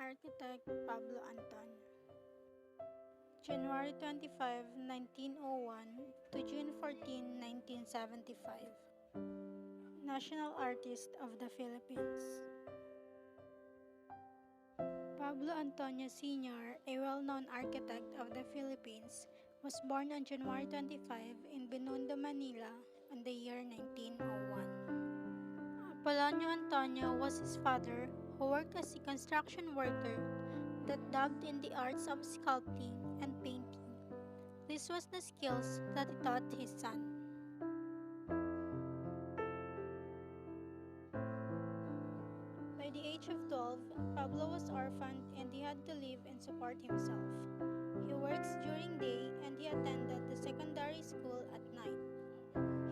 Architect Pablo Antonio. January 25, 1901 to June 14, 1975. National Artist of the Philippines. Pablo Antonio Sr., a well-known architect of the Philippines, was born on January 25 in Binondo, Manila in the year 1901. Apolonio Antonio was his father, who worked as a construction worker that dabbled in the arts of sculpting and painting. This was the skills that he taught his son. By the age of 12, Pablo was orphaned and he had to live and support himself. He works during day and he attended the secondary school at night.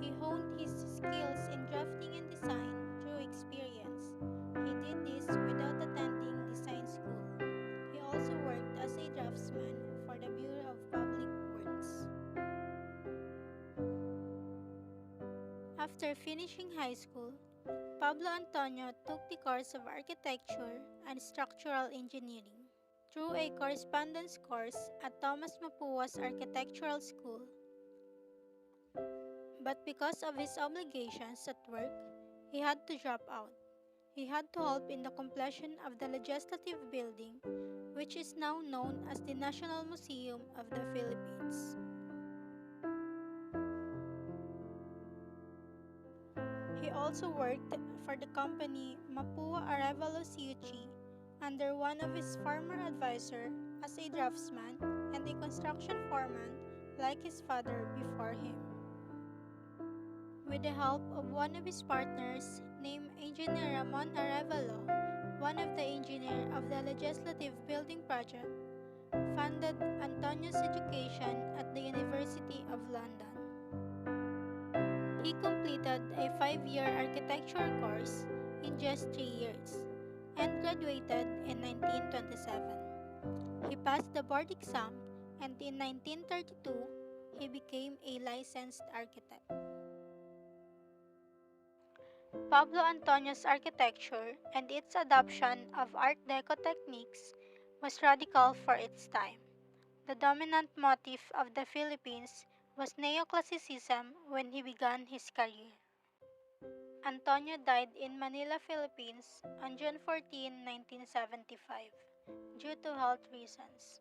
He honed his skills in drafting and design through experience. He did this without attending design school. He also worked as a draftsman for the Bureau of Public Works. After finishing high school, Pablo Antonio took the course of architecture and structural engineering through a correspondence course at Thomas Mapua's Architectural School. But because of his obligations at work, he had to drop out. He had to help in the completion of the Legislative Building, which is now known as the National Museum of the Philippines. He also worked for the company Mapua Arevalo Ciuchi under one of his former advisors as a draftsman and a construction foreman like his father before him. With the help of one of his partners named Engineer Ramon Arevalo, one of the engineers of the Legislative Building Project, funded Antonio's education at the University of London. He completed a 5-year architecture course in just 3 years and graduated in 1927. He passed the board exam and in 1932, he became a licensed architect. Pablo Antonio's architecture and its adoption of Art Deco techniques was radical for its time. The dominant motif of the Philippines was neoclassicism when he began his career. Antonio died in Manila, Philippines on June 14, 1975, due to health reasons.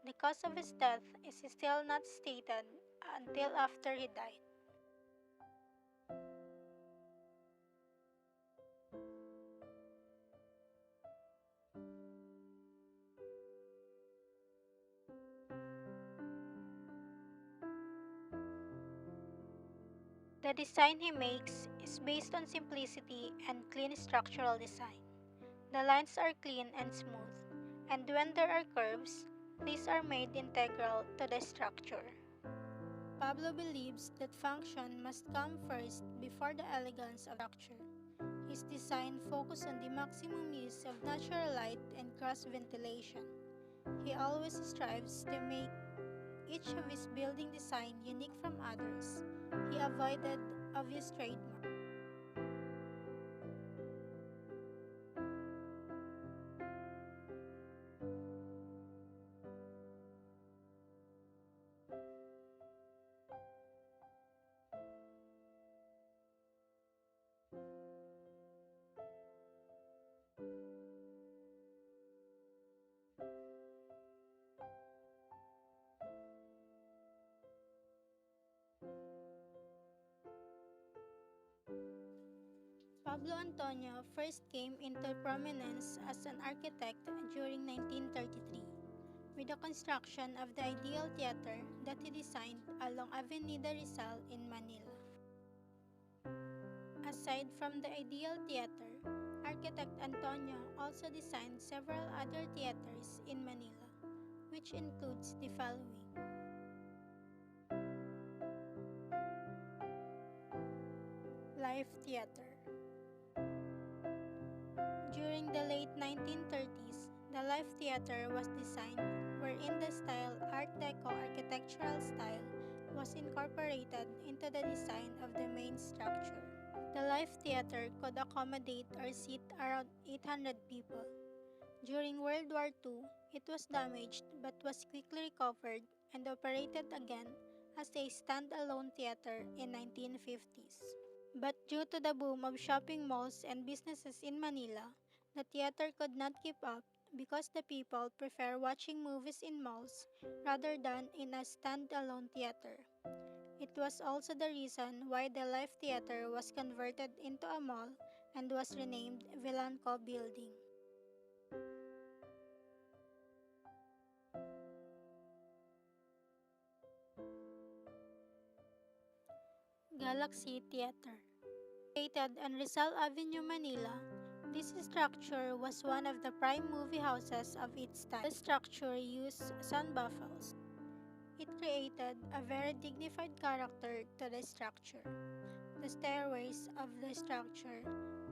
The cause of his death is still not stated until after he died. The design he makes is based on simplicity and clean structural design. The lines are clean and smooth, and when there are curves, these are made integral to the structure. Pablo believes that function must come first before the elegance of structure. His design focuses on the maximum use of natural light and cross ventilation. He always strives to make each of his building design unique from others. He avoided obvious trademarks. Pablo Antonio first came into prominence as an architect during 1933 with the construction of the Ideal Theater that he designed along Avenida Rizal in Manila. Aside from the Ideal Theater, architect Antonio also designed several other theaters in Manila, which includes the following: Life Theater. During the late 1930s, the Life Theater was designed wherein the style Art Deco architectural style was incorporated into the design of the main structure. The Life Theater could accommodate or seat around 800 people. During World War II, it was damaged but was quickly recovered and operated again as a standalone theater in 1950s. But due to the boom of shopping malls and businesses in Manila, the theater could not keep up because the people prefer watching movies in malls rather than in a standalone theater. It was also the reason why the Life Theater was converted into a mall and was renamed Vilanco Building. Galaxy Theater. Located on Rizal Avenue, Manila, this structure was one of the prime movie houses of its time. The structure used sun buffaloes. It created a very dignified character to the structure. The stairways of the structure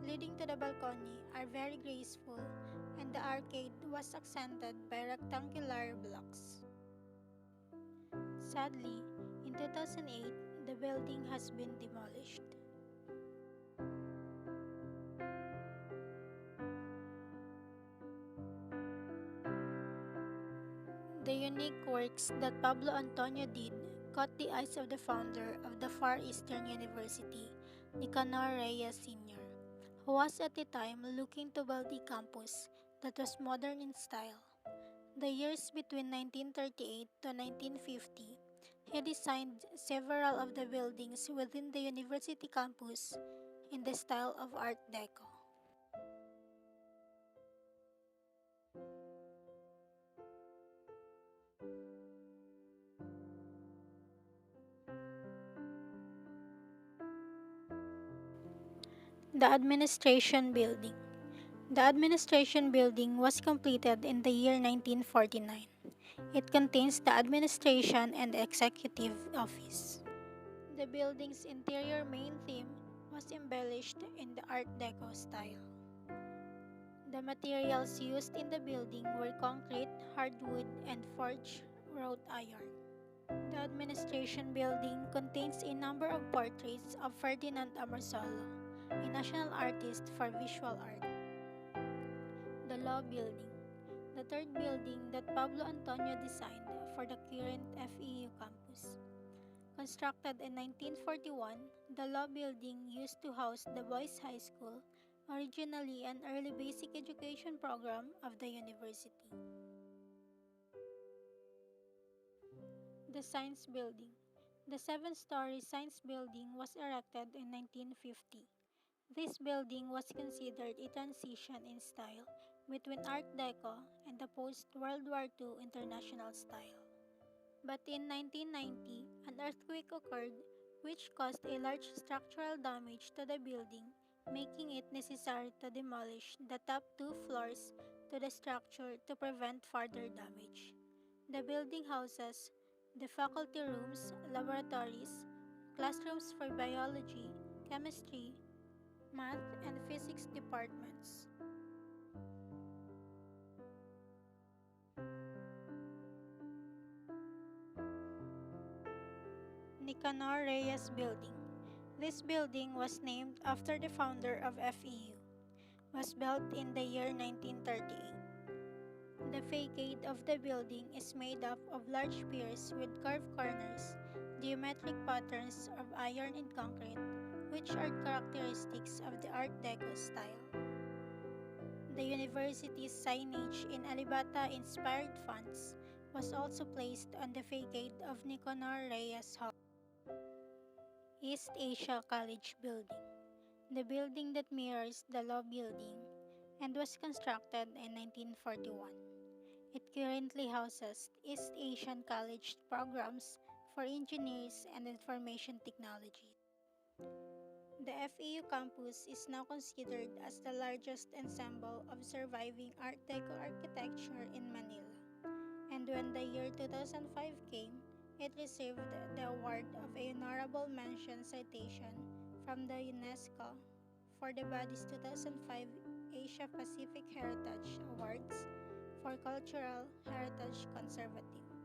leading to the balcony are very graceful, and the arcade was accented by rectangular blocks. Sadly, in 2008, the building has been demolished. The unique works that Pablo Antonio did caught the eyes of the founder of the Far Eastern University, Nicanor Reyes Sr., who was at the time looking to build a campus that was modern in style. The years between 1938 to 1950, he designed several of the buildings within the university campus in the style of Art Deco. The Administration Building. The Administration Building was completed in the year 1949. It contains the Administration and Executive Office. The building's interior main theme was embellished in the Art Deco style. The materials used in the building were concrete, hardwood, and forged wrought iron. The Administration Building contains a number of portraits of Ferdinand Amorsolo, a national artist for visual art. The Law Building, the third building that Pablo Antonio designed for the current FEU campus. Constructed in 1941, the Law Building used to house the Boys High School, originally an early basic education program of the university. The Science Building. The seven-story Science Building was erected in 1950. This building was considered a transition in style between Art Deco and the post-World War II international style. But in 1990, an earthquake occurred which caused a large structural damage to the building, making it necessary to demolish the top two floors to the structure to prevent further damage. The building houses the faculty rooms, laboratories, classrooms for biology, chemistry, math, and physics departments. Nicanor Reyes Building. This building was named after the founder of FEU. Was built in the year 1938. The facade of the building is made up of large piers with curved corners, geometric patterns of iron and concrete, which are characteristics of the Art Deco style. The university's signage in Alibata-inspired fonts was also placed on the facade of Nicanor Reyes Hall. East Asia College Building, the building that mirrors the Law Building and was constructed in 1941. It currently houses East Asian College programs for engineers and information technology. The FEU campus is now considered as the largest ensemble of surviving Art Deco architecture in Manila. And when the year 2005 came, it received the award of a honorable mention citation from the UNESCO for the body's 2005 Asia Pacific Heritage Awards for Cultural Heritage Conservative.